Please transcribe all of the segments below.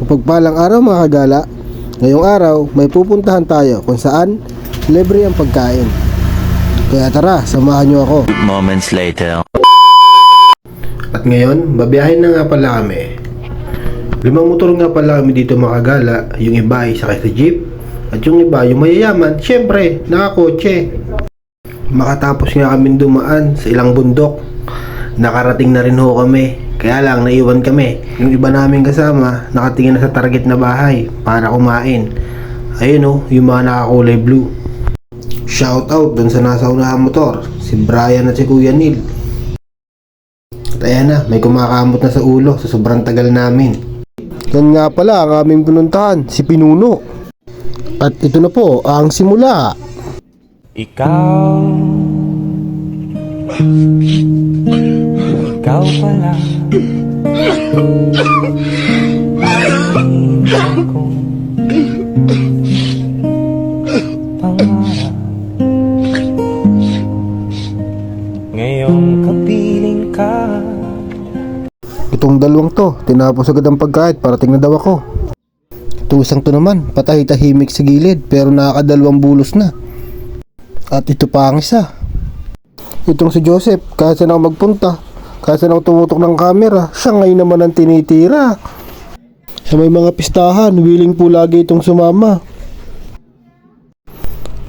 Mapagpalang araw mga kagala. Ngayong araw may pupuntahan tayo kung saan libre ang pagkain. Kaya tara, samahan nyo ako. Moments later. At ngayon, babiyahin na nga pala kami. 5 motor nga pala kami dito mga kagala. Yung iba ay sakay sa jeep. At yung iba, yung mayayaman, syempre, nakakotse. Makatapos nga kami dumaan sa ilang bundok. Nakarating na rin ho kami. Kaya lang, naiwan kami. Yung iba namin kasama, nakatingin na sa target na bahay para kumain. Ayun o, yung mga nakakulay blue. Shout out dun sa nasa unahang motor, si Brian at si Kuya Neil. At ayan na, may kumakamot na sa ulo sa sobrang tagal namin. Yan nga pala ang aming pinuntahan, si Pinuno. At ito na po ang simula. Ikaw pala hinihingan kong pangarap. Ngayong kapiling ka. Itong dalawang to, tinapos agad ang pagkait, parating na daw ako. Tusang to naman, patahitahimik sa gilid pero nakakadalawang bulos na. At ito pa ang isa. Itong si Joseph, kahit saan ako magpunta, kahit saan ako tumutok ng camera, siya ngayon naman ang tinitira. Sa may mga pistahan, willing po lagi itong sumama.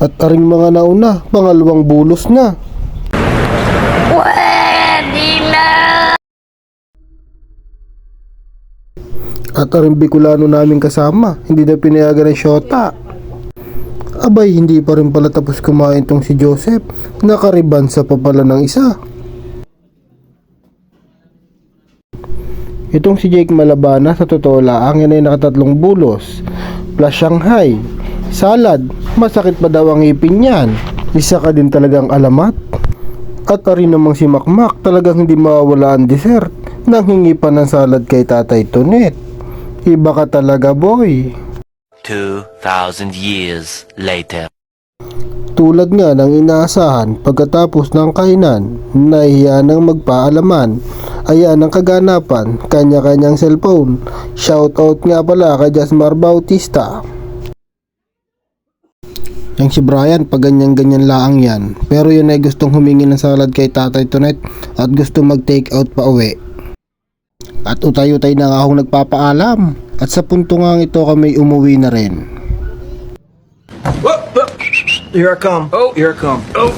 At aring mga nauna, pangalawang bulos na. At aring Bicolano namin kasama, hindi na pinayagan ng syota. Abay, hindi pa rin pala tapos kumain tong si Joseph. Nakaribansa pa pala ng isa. Itong si Jake Malabana, sa totoo lang, yan ay nakatatlong bulos. Plus Shanghai, salad, masakit pa daw ang ipin yan. Isa ka din talagang alamat. At rin namang si Makmak, talagang hindi mawawala ang dessert. Nanghingi pa ng salad kay Tatay Tonet. Iba ka talaga, boy. 2,000 years later. Tulad nga ng inaasahan, pagkatapos ng kainan, nahiya ng magpaalaman. Ayan ang kaganapan, kanya-kanyang cellphone. Shoutout nga pala kay Jasmar Bautista. Yang si Brian, pag ganyan-ganyan laang yan. Pero yun ay gustong humingi ng salad kay Tatay Tonet at gusto mag-take out pa uwi. At utay-utay na nga akong nagpapaalam. At sa punto nga ito kami umuwi na rin. Here I come. Oh, here I come. Oh.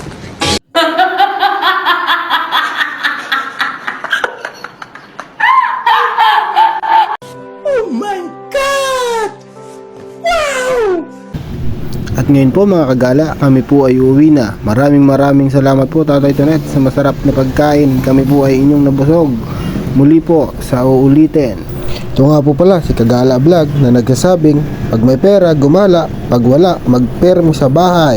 Oh my God! Wow! At ngayon po mga kagala, kami po ay uuwi na. Maraming salamat po Tatay Tonet sa masarap na pagkain. Kami po ay inyong nabusog. Muli po sa uulitin. Ito nga po pala si Kagala Vlog na nagsasabing pag may pera gumala, pag wala magpermi sa bahay.